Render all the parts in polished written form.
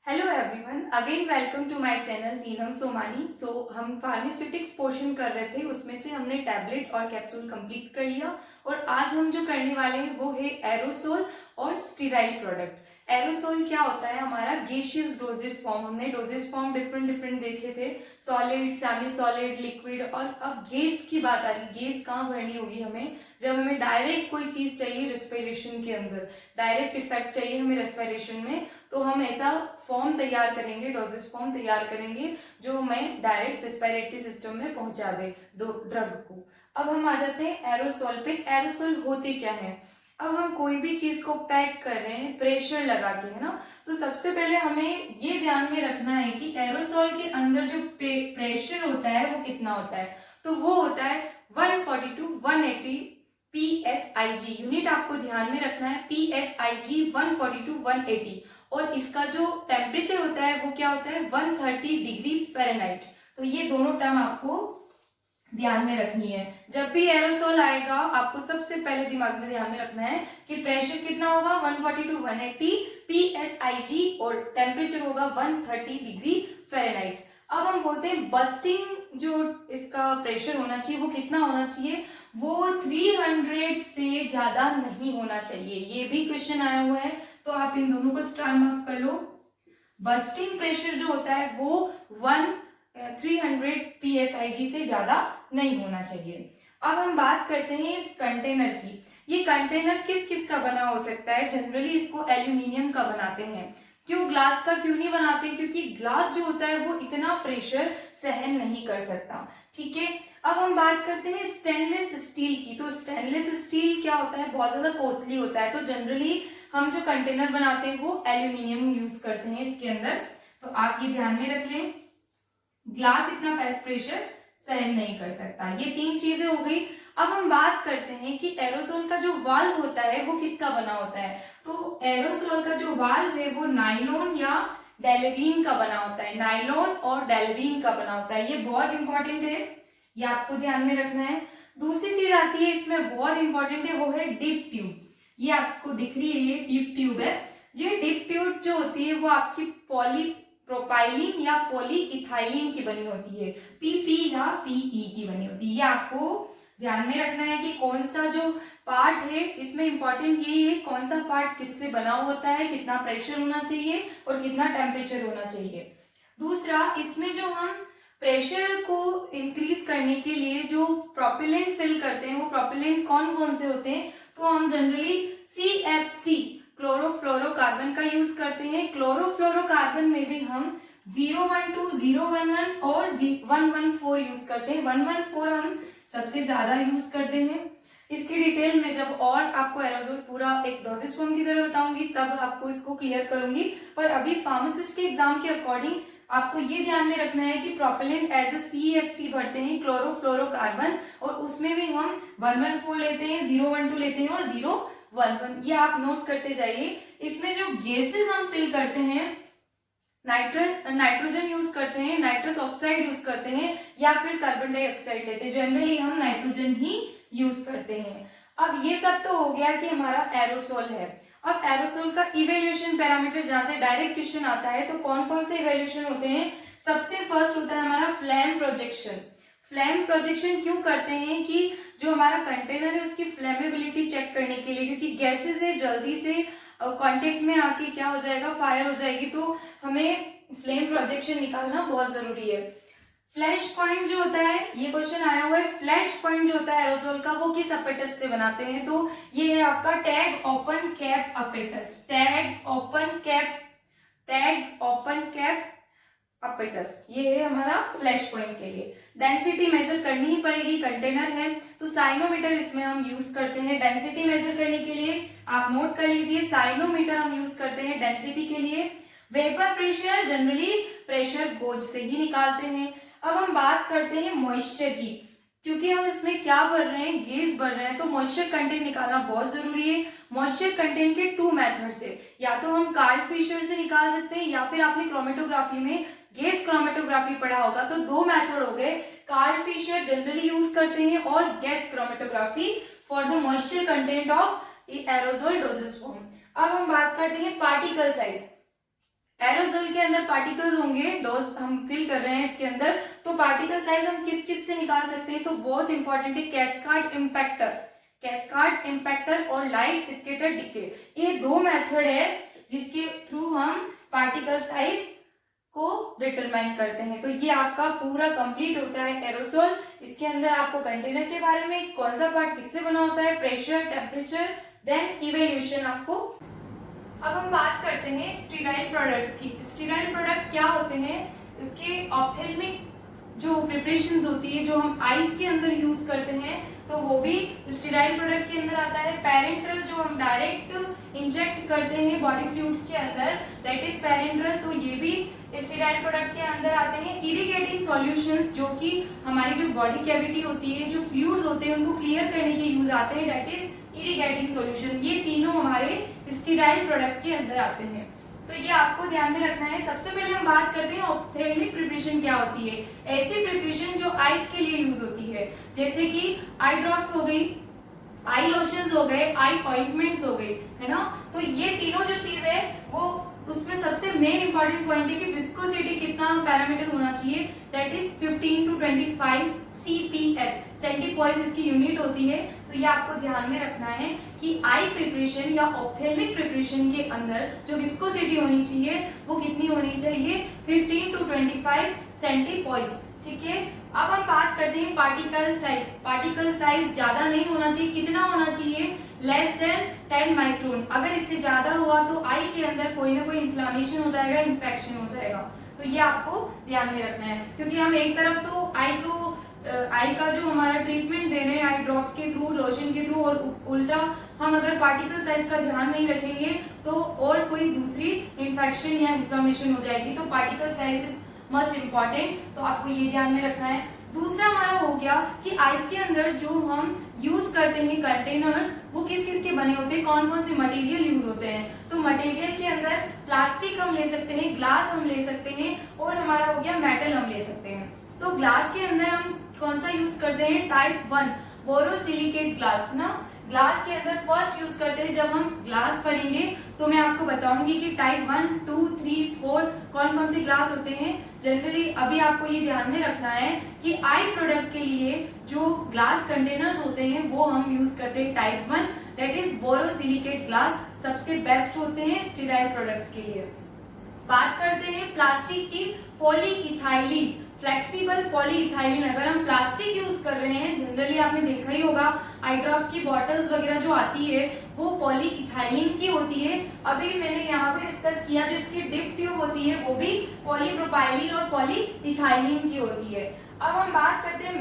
Hello everyone, again welcome to my channel Neelam Somani. हम pharmaceutics portion कर रहे थे, उसमें से हमने टैबलेट और कैप्सूल कंप्लीट कर लिया। और आज हम जो करने वाले हैं वो है एरोसोल और स्टीराइल प्रोडक्ट। एरोसोल क्या होता है? हमारा गैसियस डोजेस फॉर्म। हमने डोजेस फॉर्म डिफरेंट डिफरेंट देखे थे, सॉलिड, सेमी सॉलिड, लिक्विड। और अब गैस की बात आ रही। गैस कहाँ भरनी होगी हमें? जब हमें डायरेक्ट कोई चीज चाहिए रेस्पिरेशन के अंदर, डायरेक्ट इफेक्ट चाहिए हमें रेस्पिरेशन में, तो हम ऐसा फॉर्म तैयार करेंगे, डोजेस फॉर्म तैयार करेंगे जो हमें डायरेक्ट रेस्पिरेटरी सिस्टम में पहुंचा दे ड्रग को। अब हम आ जाते हैं एरोसोल पे। एरोसोल होते क्या है? अब हम कोई भी चीज को पैक कर रहे हैं प्रेशर लगा के, है ना? तो सबसे पहले हमें ये ध्यान में रखना है कि एरोसोल के अंदर जो प्रेशर होता है वो कितना होता है। तो वो होता है 140 टू 180 PSIG। यूनिट आपको ध्यान में रखना है, PSIG 140 टू 180। और इसका जो टेम्परेचर होता है वो क्या होता है? 130 डिग्री फ़ारेनहाइट। तो ये दोनों टर्म आपको ध्यान में रखनी है। जब भी एरोसोल आएगा आपको सबसे पहले दिमाग में ध्यान में रखना है कि प्रेशर कितना होगा, 140 टू 180 PSIG, और टेम्परेचर होगा 130 डिग्री फ़ारेनहाइट। अब हम बोलते हैं बस्टिंग जो इसका प्रेशर होना चाहिए वो कितना होना चाहिए? वो 300 से ज्यादा नहीं होना चाहिए। ये भी क्वेश्चन आया हुआ है, तो आप इन दोनों को स्टार मार्क कर लो। बस्टिंग प्रेशर जो होता है वो 300 PSIG से ज्यादा नहीं होना चाहिए। अब हम बात करते हैं इस कंटेनर की। ये कंटेनर किस किस का बना हो सकता है? जनरली इसको एल्यूमिनियम का बनाते हैं। क्यों ग्लास का क्यों नहीं बनाते? क्योंकि ग्लास जो होता है वो इतना प्रेशर सहन नहीं कर सकता। ठीक है, अब हम बात करते हैं स्टेनलेस स्टील की। तो स्टेनलेस स्टील क्या होता है? बहुत ज्यादा कॉस्टली होता है। तो जनरली हम जो कंटेनर बनाते हैं वो एल्यूमिनियम यूज करते हैं इसके अंदर। तो आप ये ध्यान में रख लें, ग्लास इतना प्रेशर सहन नहीं कर सकता। ये तीन चीजें हो गई। अब हम बात करते हैं कि एरोसोल का जो वाल्व होता है वो किसका बना होता है। तो एरोसोल का जो वाल्व है वो नाइलॉन या डेलरीन का बना होता है। नाइलॉन और डेलरीन का बना होता है। ये बहुत इंपॉर्टेंट है, ये आपको ध्यान में रखना है। दूसरी चीज आती है इसमें बहुत इंपॉर्टेंट है, वो है डिप ट्यूब। ये आपको दिख रही है, ये डिप ट्यूब है। ये डिप ट्यूब जो होती है वो आपकी पॉली प्रोपाइलिन या पॉली इथाइलिन की बनी होती है, PP या PE की बनी होती है। ये आपको ध्यान में रखना है कि कौन सा जो पार्ट है इसमें इंपॉर्टेंट यही है कौन सा पार्ट किससे बना होता है, कितना प्रेशर होना चाहिए और कितना टेम्परेचर होना चाहिए। दूसरा, इसमें जो हम प्रेशर को इंक्रीज करने के लिए जो प्रोपेलेंट फिल करते हैं वो प्रोपेलेंट कौन कौन से होते हैं? तो हम जनरली CFC क्लोरोफ्लोरोकार्बन का यूज करते हैं। क्लोरोफ्लोरोकार्बन में भी हम 012, 011 और 114 यूज करते हैं। 114 हम सबसे ज्यादा यूज करते हैं। इसकी डिटेल में जब और आपको एरोसोल पूरा एक डोजेस फॉर्म की तरह बताऊंगी तब आपको इसको क्लियर करूंगी। पर अभी फार्मासिस्ट के एग्जाम के अकॉर्डिंग आपको ये ध्यान में रखना है कि प्रोपेलेंट एज ए CFC भरते हैं क्लोरोफ्लोरोकार्बन, और उसमें भी हम 114 लेते हैं, 012 लेते हैं और 011। ये आप नोट करते जाइए। इसमें जो गैसेस हम फिल करते हैं, नाइट्रोजन यूज करते हैं, नाइट्रस ऑक्साइड यूज करते हैं या फिर कार्बन डाइऑक्साइड लेते हैं। जनरली हम नाइट्रोजन ही यूज करते हैं। अब ये सब तो हो गया कि हमारा एरोसोल है। अब एरोसोल का इवेल्यूएशन पैरामीटर, जहां से डायरेक्ट क्वेश्चन आता है, तो कौन कौन से इवेल्यूएशन होते हैं? सबसे फर्स्ट होता है हमारा फ्लेम प्रोजेक्शन। फ्लेम प्रोजेक्शन क्यों करते हैं? कि जो हमारा कंटेनर है उसकी फ्लेमेबिलिटी चेक करने के लिए, क्योंकि गैसेस है जल्दी से कांटेक्ट में आके क्या हो जाएगा, फायर हो जाएगी। तो हमें फ्लेम प्रोजेक्शन निकालना बहुत जरूरी है। फ्लैश पॉइंट जो होता है, ये क्वेश्चन आया हुआ है, फ्लैश पॉइंट जो होता है एरोसोल का वो किस अपेटस से बनाते हैं? तो ये है आपका tag open cap apparatus. Tag open cap apparatus, ये है हमारा फ्लैश पॉइंट के लिए। डेंसिटी मेजर करनी ही पड़ेगी, कंटेनर है तो साइनोमीटर इसमें हम यूज करते हैं डेंसिटी मेजर करने के लिए। आप नोट कर लीजिए, साइनोमीटर हम यूज करते हैं डेंसिटी के लिए। Vapour pressure, generally pressure goes से ही निकालते हैं। अब हम बात करते हैं मॉइस्चर की। क्योंकि हम इसमें क्या भर रहे हैं, गैस भर रहे हैं, तो मॉइस्चर कंटेंट निकालना बहुत जरूरी है। मॉइस्चर कंटेंट के 2 मेथड से, या तो हम कार्ल फिशर से निकाल सकते हैं या फिर आपने क्रोमेटोग्राफी में गैस क्रोमेटोग्राफी पढ़ा होगा, तो 2 मेथड हो गए। कार्ल फिशर जनरली यूज करते हैं और gas chromatography for the moisture content of aerosol doses form. अब हम बात करते हैं पार्टिकल साइज। एरोसोल के अंदर पार्टिकल्स होंगे, डोज हम फिल कर रहे हैं इसके अंदर, तो पार्टिकल साइज हम किस किस से निकाल सकते हैं, तो बहुत इंपॉर्टेंट है कैस्काड इम्पैक्टर और लाइट स्कैटर डिके। ये दो मेथड है जिसके थ्रू हम पार्टिकल साइज को डिटरमाइन करते हैं। तो ये आपका पूरा कंप्लीट होता है एरोसोल। इसके अंदर आपको कंटेनर के बारे में, कौन सा पार्ट किससे बना होता है, प्रेशर, टेम्परेचर, देन इवैल्यूएशन आपको। अब हम बात करते हैं स्टीराइल प्रोडक्ट की। स्टीराइल प्रोडक्ट क्या होते हैं, उसके ऑप्थेल्मिक जो प्रिपरेशंस होती है जो हम आईज के अंदर यूज करते हैं, तो वो भी स्टीराइल प्रोडक्ट के अंदर आता है। पैरेंट्रल जो हम डायरेक्ट इंजेक्ट करते हैं बॉडी फ्लूइड्स के अंदर, दैट इज पैरेंट्रल, तो ये भी स्टीराइल प्रोडक्ट के अंदर आते हैं। इरिगेटिंग सॉल्यूशंस जो कि हमारी जो बॉडी कैविटी होती है, जो फ्लूइड्स होते हैं उनको क्लियर करने के यूज आते हैं, दैट इज इरिगेटिंग सॉल्यूशन। ये तीनों हमारे स्टीराइल प्रोडक्ट के अंदर आते हैं, तो ये आपको ध्यान में रखना है। सबसे पहले हम बात करते हैं ऑप्थेल्मिक प्रिपरेशन क्या होती है। ऐसी प्रिपरेशन जो आईज के लिए यूज होती है, जैसे कि आई ड्रॉप्स हो गई, आई लोशंस हो गए, आई ऑइंटमेंट्स हो गई, है ना। तो ये तीनों जो चीज है वो उसमें सबसे मेन इंपॉर्टेंट पॉइंट है कि विस्कोसिटी कितना पैरामीटर होना चाहिए, दैट इज 15 to 25 CPS, सेंटीपॉइस इसकी यूनिट होती है। तो ये आपको ध्यान में रखना है कि आई प्रिपरेशन या ऑप्थेल्मिक प्रिपरेशन के अंदर जो विस्कोसिटी होनी चाहिए वो कितनी होनी चाहिए, 15 to 25 सेंटीपॉइस, ठीक है। अब हम बात करते हैं पार्टिकल साइज। पार्टिकल साइज ज्यादा नहीं होना चाहिए, कितना होना चाहिए, लेस देन 10 माइक्रोन। अगर इससे ज्यादा हुआ तो आई के अंदर कोई ना कोई इन्फ्लामेशन हो जाएगा, इन्फेक्शन हो जाएगा, तो ये आपको ध्यान में रखना है। क्योंकि हम एक तरफ तो आई का जो हमारा ट्रीटमेंट दे रहे हैं आई ड्रॉप्स के थ्रू, लोशन के थ्रू, और उल्टा हम अगर पार्टिकल साइज का ध्यान नहीं रखेंगे तो और कोई दूसरी इन्फेक्शन या इन्फ्लामेशन हो जाएगी। तो particle size is must important, तो आपको ये ध्यान में रखना है। दूसरा हमारा हो गया कि आइस के अंदर जो हम यूज करते हैं कंटेनर्स, वो किस किस के बने होते हैं, कौन कौन से मटेरियल यूज होते हैं। तो मटेरियल के अंदर प्लास्टिक हम ले सकते हैं, ग्लास हम ले सकते हैं, और हमारा हो गया मेटल हम ले सकते हैं। तो ग्लास के अंदर हम कौन सा यूज करते हैं, टाइप 1 बोरोसिलिकेट ग्लास ना। ग्लास के अंदर फर्स्ट यूज करते हैं, जब हम ग्लास पढ़ेंगे तो मैं आपको बताऊंगी कि टाइप 1, 2, 3, 4 कौन कौन से ग्लास होते हैं। जनरली अभी आपको ये ध्यान में रखना है कि आई प्रोडक्ट के लिए जो ग्लास कंटेनर्स होते हैं वो हम यूज करते हैं type 1, that is borosilicate glass, सबसे बेस्ट होते हैं स्टीराइल प्रोडक्ट्स के लिए। बात करते हैं प्लास्टिक की, पॉलीइथाइलिन, फ्लेक्सिबल पॉलीइथाइलिन। अगर हम प्लास्टिक यूज कर रहे हैं, जनरली आपने देखा ही होगा आई ड्रॉप्स की बॉटल्स वगैरह जो आती है वो पॉलीइथाइलिन की होती है। अभी मैंने यहाँ पे डिस्कस किया जो इसकी डिप ट्यूब होती है वो भी पॉलीप्रोपाइलिन और पॉलीइथाइलिन की होती है। अब हम बात करते हैं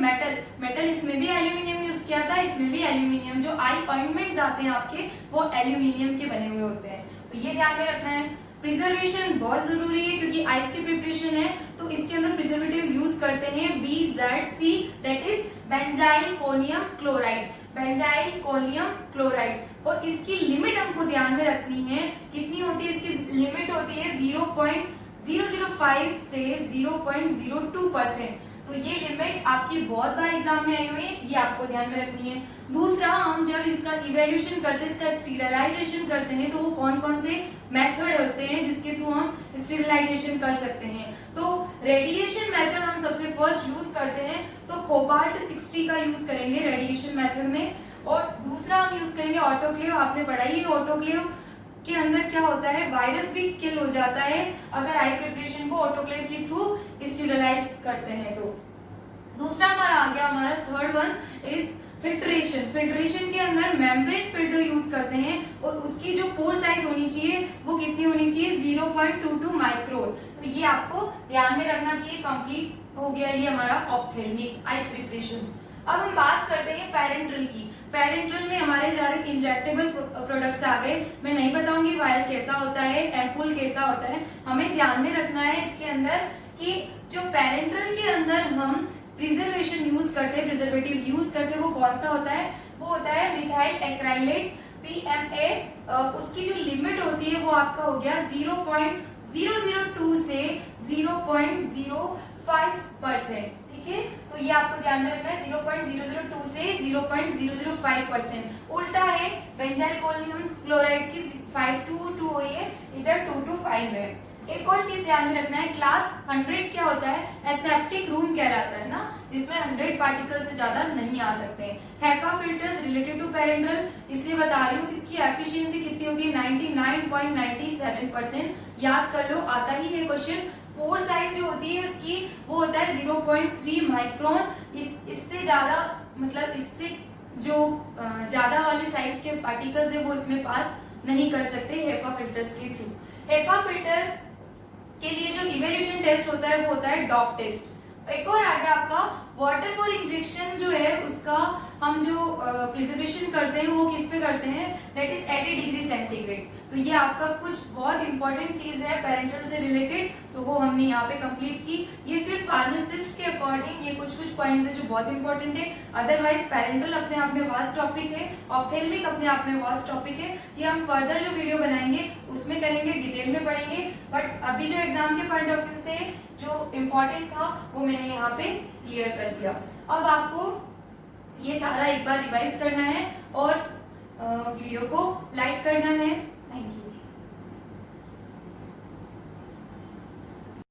मेटल, इसमें भी एल्यूमिनियम यूज किया था, इसमें भी एल्यूमिनियम। जो आई ऑइंटमेंट्स आते हैं आपके वो एल्यूमिनियम के बने हुए होते हैं, तो ये ध्यान में रखना है। प्रिजर्वेशन बहुत जरूरी है क्योंकि आइस की प्रिपरेशन है, तो इसके अंदर प्रिजर्वेटिव यूज करते हैं BZC, that is benzalkonium chloride, benzalkonium chloride. और इसकी लिमिट हमको ध्यान में रखनी है, कितनी होती है, इसकी लिमिट होती है 0.005 से 0.02%। तो ये लिमिट आपकी बहुत बार एग्जाम में आई हुई है, ये आपको ध्यान में रखनी है। दूसरा, हम जब इसका इवैल्यूएशन करते हैं, इसका स्टीरिलाइजेशन करते हैं, तो वो कौन कौन से मेथड होते हैं जिसके थ्रू हम स्टीरिलाइजेशन कर सकते हैं। तो रेडिएशन मेथड हम सबसे फर्स्ट यूज करते हैं, तो कोबाल्ट 60 का यूज करेंगे रेडिएशन मेथड में। और दूसरा हम यूज करेंगे ऑटोक्लेव। आपने पढ़ा ही ऑटोक्लेव के अंदर क्या होता है, वायरस भी किल हो जाता है अगर आई प्रिपरेशन को ऑटोक्लेव के थ्रू स्टीरिलाइज करते हैं। तो दूसरा हमारा आ गया, हमारा third one is filtration. Filtration के अंदर मेम्ब्रेन फिल्टर यूज करते हैं और उसकी जो पोर साइज होनी चाहिए वो कितनी होनी चाहिए, 0.22 माइक्रोन। तो ये आपको ध्यान में रखना चाहिए। कंप्लीट हो गया ये हमारा ऑप्थेल्मिक आई प्रिपरेशंस। अब हम बात करते हैं पैरेंट्रल की। पैरेंट्रल में हमारे सारे इंजेक्टेबल प्रोडक्ट्स आ गए। मैं नहीं बताऊंगी वायल कैसा होता है, एम्पूल कैसा होता है। हमें ध्यान में रखना है इसके अंदर कि जो पैरेंट्रल के अंदर हम प्रिजर्वेशन यूज करते हैं, प्रिजर्वेटिव यूज करते हैं, वो कौन सा होता है, वो होता है मिथाइल एक्राइलेट PMA। उसकी जो लिमिट होती है वो आपका हो गया 0.002 से 0.05%, ठीक है। तो ये आपको ध्यान में रखना है, 0.002 से 0.005%। उल्टा है बेंजाइल कोलियम क्लोराइड की 5 to 2 हो रही है, इधर 2 to 5 है। एक और चीज ध्यान में रखना है, क्लास 100 क्या होता है, एसेप्टिक रूम कहलाता है ना, जिसमें 100 पार्टिकल से ज्यादा नहीं आ सकते हैं। HEPA filters related to parental, इसलिए बता रही हूँ, इसकी एफिशिएंसी कितनी होती है, 99.97%। याद कर लो, आता ही है क्वेश्चन। पोर साइज जो होती है उसकी वो होता है 0.3 माइक्रोन। इससे ज्यादा मतलब इससे जो ज्यादा वाले साइज के पार्टिकल्स है वो इसमें पास नहीं कर सकते हेपा फिल्टर्स के थ्रू। हेपा फिल्टर के लिए जो इवैल्यूएशन टेस्ट होता है वो होता है डॉप टेस्ट। एक और आ गया आपका वाटर फॉल इंजेक्शन जो है, उसका हम जो प्रिजर्वेशन करते हैं वो किस पे करते हैं, दैट इज 80 डिग्री सेंटीग्रेड। तो ये आपका कुछ बहुत इंपॉर्टेंट चीज है पेरेंटल से रिलेटेड, तो वो हमने यहाँ पे कंप्लीट की। ये सिर्फ फार्मासिस्ट के अकॉर्डिंग ये कुछ पॉइंट्स है जो बहुत इंपॉर्टेंट है। अदरवाइज पेरेंटल अपने आप में वास्ट टॉपिक है, ऑप्थेल्मिक अपने आप में वास्ट टॉपिक है। ये हम फर्दर जो वीडियो बनाएंगे उसमें करेंगे, डिटेल में पढ़ेंगे। बट अभी जो एग्जाम के पॉइंट ऑफ व्यू से जो इम्पोर्टेंट था वो मैंने यहाँ पे क्लियर कर दिया। अब आपको ये सारा एक बार रिवाइज करना है और वीडियो को लाइक करना है।